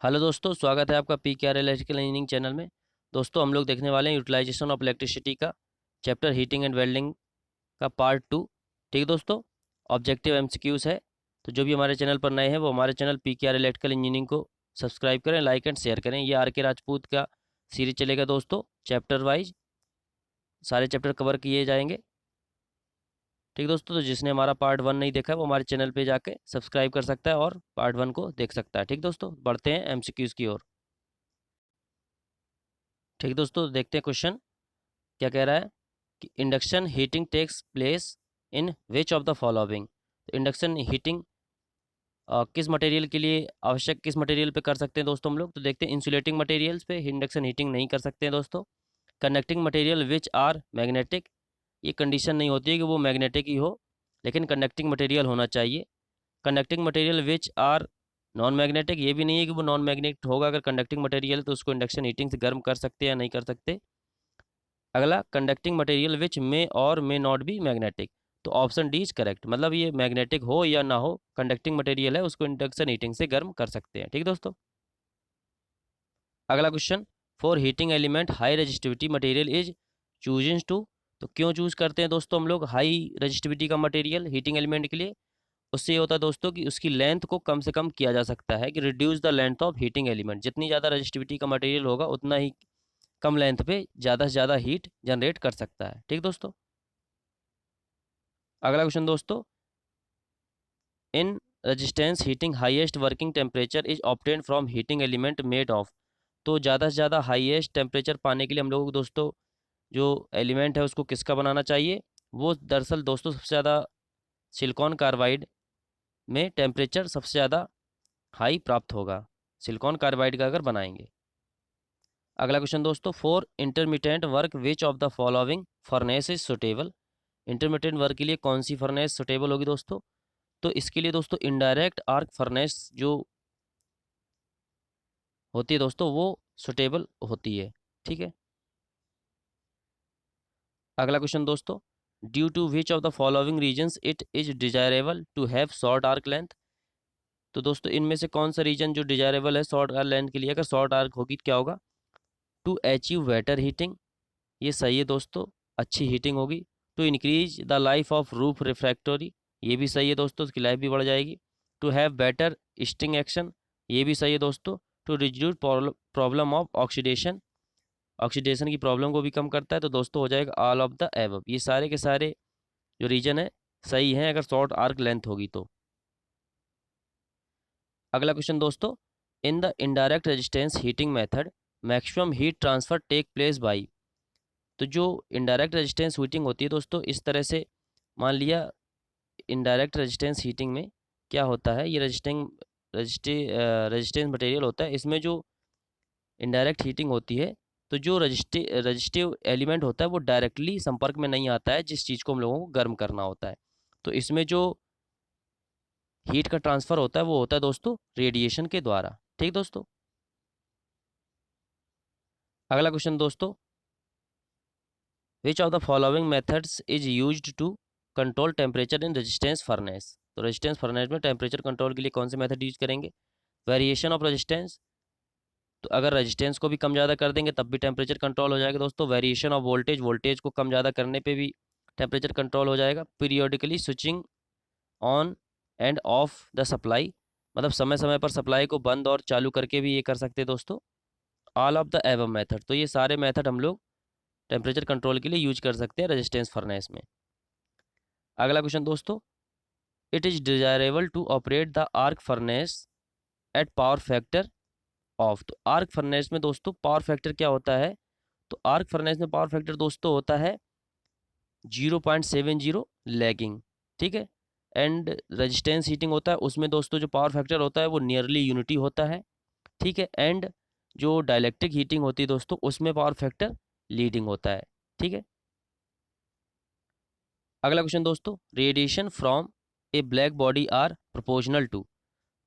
Hello दोस्तों, स्वागत है आपका PKR इलेक्ट्रिकल इंजीनियरिंग चैनल में। दोस्तों हम लोग देखने वाले हैं यूटिलाइजेशन ऑफ इलेक्ट्रिसिटी का चैप्टर हीटिंग एंड वेल्डिंग का पार्ट 2। ठीक है दोस्तों, ऑब्जेक्टिव MCQs है। तो जो भी हमारे चैनल पर नए हैं वो हमारे चैनल PKR इलेक्ट्रिकल इंजीनियरिंग को सब्सक्राइब करें, लाइक एंड शेयर करें। ये RK राजपूत का सीरीज चलेगा दोस्तों, चैप्टर वाइज सारे चैप्टर कवर किए जाएंगे। ठीक दोस्तों, तो जिसने हमारा पार्ट 1 नहीं देखा है वो हमारे चैनल पे जाके सब्सक्राइब कर सकता है और पार्ट 1 को देख सकता है। ठीक दोस्तों, बढ़ते हैं MCQs की ओर। ठीक दोस्तों, देखते हैं क्वेश्चन क्या कह रहा है कि induction heating takes place in which of the following. तो इंडक्शन हीटिंग किस मटेरियल के लिए आवश्यक, किस मटेरियल पे कर सकते हैं दोस्तों हम लोग। तो देखते हैं इंसुलेटिंग मटेरियल्स पे इंडक्शन हीटिंग नहीं कर सकते हैं दोस्तों। Conducting material which are magnetic, ये कंडीशन नहीं होती है कि वो मैग्नेटिक ही हो, लेकिन कंडक्टिंग मटेरियल होना चाहिए। Conducting material which are non magnetic, ये भी नहीं है कि वो नॉन मैग्नेटिक होगा। अगर कंडक्टिंग मटेरियल तो उसको इंडक्शन हीटिंग से गर्म कर सकते हैं या नहीं कर सकते। अगला, कंडक्टिंग मटेरियल विच मे और मे नॉट बी मैग्नेटिक। तो ऑप्शन डी इज करेक्ट, मतलब ये मैग्नेटिक हो या ना हो, कंडक्टिंग मटेरियल है, उसको इंडक्शन हीटिंग से गर्म कर सकते हैं। ठीक दोस्तों, अगला question, for heating element high resistivity material is choose to. तो क्यों चूज करते हैं दोस्तों हम लोग हाई रजिस्टिविटी का मटेरियल हीटिंग एलिमेंट के लिए। उससे ये होता है दोस्तों कि उसकी लेंथ को कम से कम किया जा सकता है, कि reduce the length of heating element. जितनी ज़्यादा रजिस्टिविटी का मटेरियल होगा उतना ही कम लेंथ पे ज़्यादा से ज़्यादा हीट जनरेट कर सकता है। ठीक दोस्तों, अगला क्वेश्चन दोस्तों, in resistance heating highest working temperature is obtain from heating element made of. तो ज़्यादा से ज़्यादा हाईएस्ट टेम्परेचर पाने के लिए हम लोगों को दोस्तों जो एलिमेंट है उसको किसका बनाना चाहिए। वो दरअसल दोस्तों सबसे ज़्यादा सिलिकॉन कार्बाइड में टेम्परेचर सबसे ज़्यादा हाई प्राप्त होगा, सिलिकॉन कार्बाइड का अगर बनाएंगे। अगला क्वेश्चन दोस्तों, for intermediate work which of the following furnace is suitable. Intermediate work के लिए कौन सी फर्नेस सुटेबल होगी दोस्तों। तो इसके लिए दोस्तों इनडायरेक्ट आर्क फर्नेस जो होती है दोस्तों वो सुटेबल होती है। ठीक है, अगला क्वेश्चन दोस्तों, due to which of the following reasons it is desirable to have short arc length. तो दोस्तों इनमें से कौन सा रीजन जो डिजायरेबल है शॉर्ट आर्क लेंथ के लिए, अगर शॉर्ट आर्क होगी तो क्या होगा। टू अचीव बेटर हीटिंग, ये सही है दोस्तों, अच्छी हीटिंग होगी। To increase the life of roof refractory, ये भी सही है दोस्तों, उसकी लाइफ भी बढ़ जाएगी। To have better stirring action, ये भी सही है दोस्तों। To reduce problem of oxidation, oxidation की प्रॉब्लम को भी कम करता है। तो दोस्तों हो जाएगा ऑल ऑफ द एबव, ये सारे के सारे जो रीजन है सही है अगर शॉर्ट आर्क लेंथ होगी तो। अगला क्वेश्चन दोस्तों, in the indirect resistance heating method maximum heat transfer take place by. तो जो इनडायरेक्ट रेजिस्टेंस हीटिंग होती है दोस्तों इस तरह से, मान लिया इनडायरेक्ट रेजिस्टेंस हीटिंग में क्या होता है, ये रेजिस्टेंस मटेरियल होता है, इसमें जो इनडायरेक्ट हीटिंग होती है तो जो रजिस्टिव एलिमेंट होता है वो डायरेक्टली संपर्क में नहीं आता है जिस चीज़ को हम लोगों को गर्म करना होता है। तो इसमें जो हीट का ट्रांसफ़र होता है वो होता है दोस्तों रेडिएशन के द्वारा। ठीक दोस्तों, अगला क्वेश्चन दोस्तों, which of the following methods is used to control temperature in resistance furnace. तो रेजिस्टेंस फर्नेस में टेम्परेचर कंट्रोल के लिए कौन से मेथड यूज करेंगे। वेरिएशन ऑफ रेजिस्टेंस, तो अगर रेजिस्टेंस को भी कम ज़्यादा कर देंगे तब भी टेम्परेचर कंट्रोल हो जाएगा दोस्तों। वेरिएशन ऑफ वोल्टेज, वोल्टेज को कम ज़्यादा करने पे भी टेम्परेचर कंट्रोल हो जाएगा। Periodically switching on end of the supply, मतलब समय समय पर सप्लाई को बंद और चालू करके भी ये कर सकते हैं दोस्तों। ऑल ऑफ द एवम मेथड, तो ये सारे मेथड हम लोग टेम्परेचर कंट्रोल के लिए यूज कर सकते हैं रेजिस्टेंस फर्नेस में। अगला क्वेश्चन दोस्तों, it is desirable to operate the arc furnace at power factor of. तो आर्क फर्नेस में दोस्तों पावर फैक्टर क्या होता है। तो आर्क फर्नेस में पावर फैक्टर दोस्तों होता है 0.70 लैगिंग। ठीक है, एंड रेजिस्टेंस हीटिंग होता है उसमें दोस्तों जो पावर फैक्टर होता है वो नियरली यूनिटी होता है। ठीक है, एंड जो डायलेक्ट्रिक हीटिंग होती है दोस्तों उसमें पावर फैक्टर लीडिंग होता है। ठीक है, अगला क्वेश्चन दोस्तों, radiation from a black body are proportional to.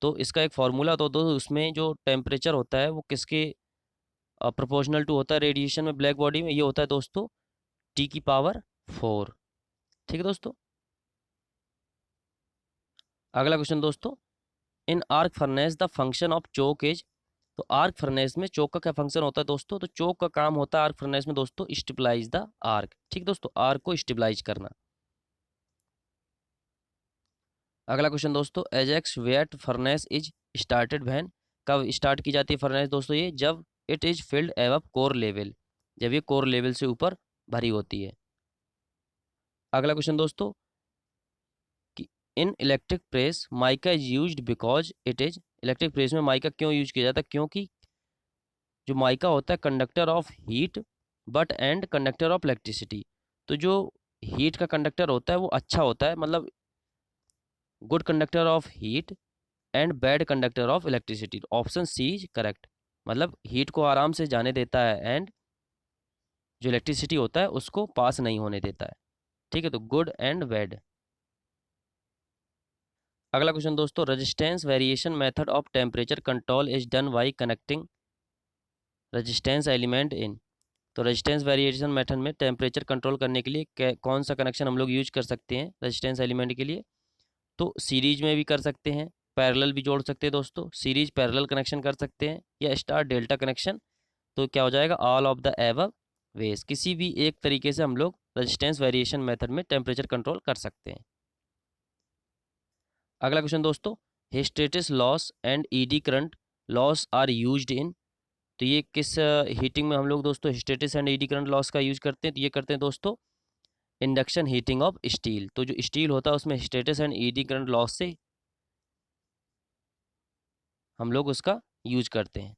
तो इसका एक फॉर्मूला तो दोस्तों उसमें जो टेम्परेचर होता है वो किसके प्रोपोर्शनल टू होता है रेडिएशन में ब्लैक बॉडी में, ये होता है दोस्तों T⁴। ठीक है दोस्तों, अगला क्वेश्चन दोस्तों, in arc furnace the function of choke is. तो आर्क फर्नेस में चोक का क्या फंक्शन होता है दोस्तों? तो चोक का काम होता है आर्क फर्नेस में दोस्तों स्टेबलाइज द आर्क। ठीक दोस्तों, आर्क को स्टेबलाइज करना। अगला क्वेश्चन दोस्तों, Ajax Wyatt furnace is started when, कब स्टार्ट की जाती है फर्नेस दोस्तों? ये जब it is filled above core level, जब ये कोर लेवल से ऊपर भरी होती है। अगला क्वेश्चन दोस्तों, कि इन electric press mica is used because it is, electric press में माइका क्यों यूज किया जाता है? क्योंकि जो माइका होता है conductor of heat but and conductor of electricity. तो जो हीट का कंडक्टर होता है वो अच्छा होता है, मतलब good conductor of heat and bad conductor of electricity. Option C is correct, मतलब हीट को आराम से जाने देता है एंड जो इलेक्ट्रिसिटी होता है उसको पास नहीं होने देता है। ठीक है, तो गुड एंड बैड। अगला क्वेश्चन दोस्तों, resistance variation method of temperature control is done by connecting resistance element in. तो रेजिस्टेंस वेरिएशन मेथड में टेम्परेचर कंट्रोल करने के लिए कौन सा कनेक्शन हम लोग यूज कर सकते हैं रेजिस्टेंस एलिमेंट के लिए? तो सीरीज में भी कर सकते हैं, पैरेलल भी जोड़ सकते हैं दोस्तों, सीरीज पैरेलल कनेक्शन कर सकते हैं, या स्टार डेल्टा कनेक्शन। तो क्या हो जाएगा? All of the above ways. किसी भी एक तरीके से हम लोग रेजिस्टेंस वेरिएशन मेथड में टेम्परेचर कंट्रोल कर सकते हैं। अगला क्वेश्चन दोस्तों, hysteresis loss and eddy current loss are used in. तो ये किस हीटिंग में हम लोग दोस्तों hysteresis and eddy current loss का यूज करते हैं? तो ये करते हैं दोस्तों इंडक्शन हीटिंग ऑफ स्टील। तो जो स्टील होता है उसमें hysteresis and eddy current loss से हम लोग उसका यूज करते हैं।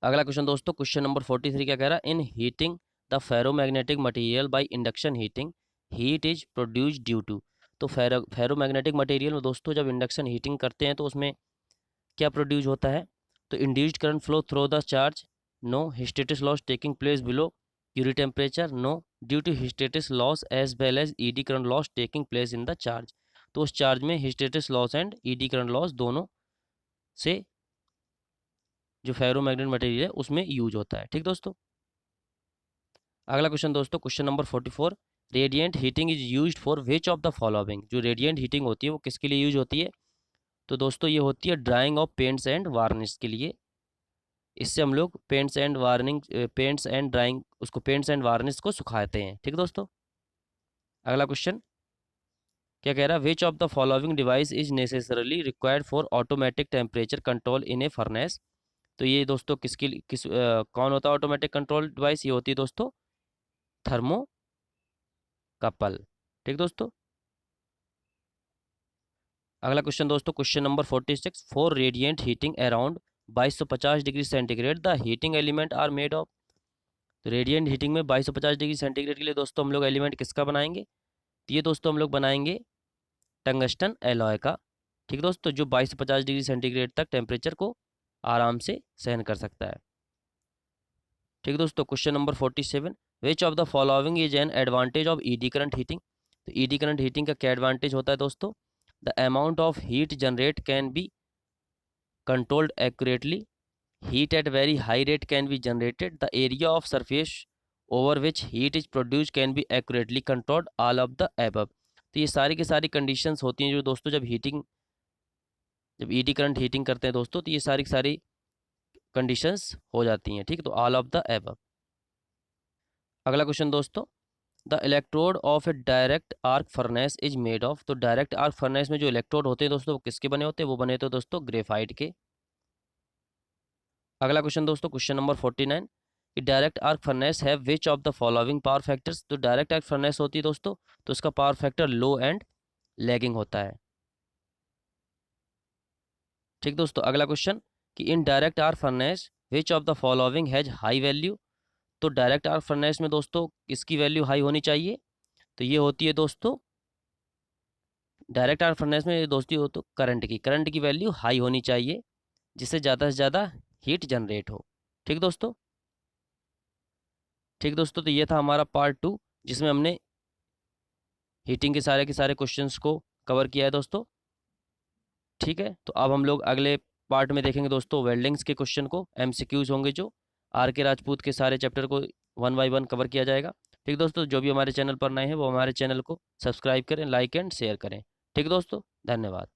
अगला क्वेश्चन दोस्तों, क्वेश्चन नंबर 43 क्या कह रहा है? In heating the ferromagnetic material by induction heating heat is produced due to. तो फेरोमैग्नेटिक मटेरियल में दोस्तों जब इंडक्शन हीटिंग करते हैं तो उसमें क्या प्रोड्यूस होता है? तो induced current flow through the charge, no. Hysteresis loss taking place below Curie temperature, no. Due to hysteresis loss as well as eddy current loss taking place in the charge. तो उस charge में hysteresis loss and eddy current loss दोनों से जो ferromagnetic material है उसमें use होता है। ठीक दोस्तों। अगला क्वेश्चन दोस्तों, question number 44, radiant heating is used for which of the following. जो रेडिएंट हीटिंग होती है वो किसके लिए यूज होती है? तो दोस्तों ये होती है drying of paints and varnish के लिए। इससे हम लोग paints and warning, paints and drawing, उसको पेंट्स एंड वार्निश को सुखाते हैं। ठीक दोस्तों। अगला क्वेश्चन क्या कह रहा है? विच of the following device is necessarily required for automatic temperature control in A furnace. तो ये दोस्तों कौन होता है ऑटोमेटिक कंट्रोल डिवाइस? ये होती है दोस्तों थर्मोकपल। ठीक दोस्तों। अगला क्वेश्चन दोस्तों, question number 46, for radiant heating around 2250 degree centigrade the heating element are made of. तो रेडिएंट हीटिंग में 2250 डिग्री सेंटीग्रेड के लिए दोस्तों हम लोग एलिमेंट किसका बनाएंगे? तो ये दोस्तों हम लोग बनाएंगे टंगस्टन एलॉय का। ठीक दोस्तों, जो 2250 डिग्री सेंटीग्रेड तक टेम्परेचर को आराम से सहन कर सकता है। ठीक दोस्तों। Question number 47, which of the following is an advantage of eddy current heating. तो ईडी करंट हीटिंग का क्या एडवांटेज होता है दोस्तों? The amount of heat generate can be controlled accurately, heat at very high rate can be generated, the area of surface over which heat is produce can be accurately controlled, all of the above. तो ये सारी की सारी conditions होती हैं जो दोस्तों जब ईडी करंट हीटिंग करते हैं दोस्तों तो ये सारी की सारी कंडीशंस हो जाती हैं। ठीक, तो ऑल ऑफ द एबव। अगला क्वेश्चन दोस्तों, the electrode of A direct arc furnace is made of. तो डायरेक्ट आर्क फर्नेस में जो इलेक्ट्रोड होते हैं दोस्तों वो किसके बने होते हैं? वो बने होते हैं दोस्तों ग्रेफाइट के। अगला क्वेश्चन दोस्तों, क्वेश्चन नंबर 49, कि डायरेक्ट आर्क फर्नेस है विच of the following power factors. तो डायरेक्ट आर्क फर्नेस होती है दोस्तों तो उसका power factor low and lagging होता है। ठीक दोस्तों। अगला क्वेश्चन, कि in direct arc furnace which of the following has high value. तो डायरेक्ट आर्क फर्नेस में दोस्तों किसकी वैल्यू हाई होनी चाहिए? तो ये होती है दोस्तों डायरेक्ट आर्क फर्नेस में दोस्ती हो तो करंट की वैल्यू हाई होनी चाहिए जिससे ज़्यादा से ज़्यादा हीट जनरेट हो। ठीक दोस्तों। ठीक दोस्तों, तो ये था हमारा पार्ट 2 जिसमें हमने हीटिंग के सारे क्वेश्चंस को कवर किया है दोस्तों। ठीक है, तो अब हम लोग अगले पार्ट में देखेंगे दोस्तों वेल्डिंग्स के क्वेश्चन को, एमसीक्यूज होंगे जो आर के राजपूत के सारे चैप्टर को 1 बाय 1 कवर किया जाएगा। ठीक दोस्तों, जो भी हमारे चैनल पर नए हैं वो हमारे चैनल को सब्सक्राइब करें, लाइक एंड शेयर करें। ठीक दोस्तों, धन्यवाद।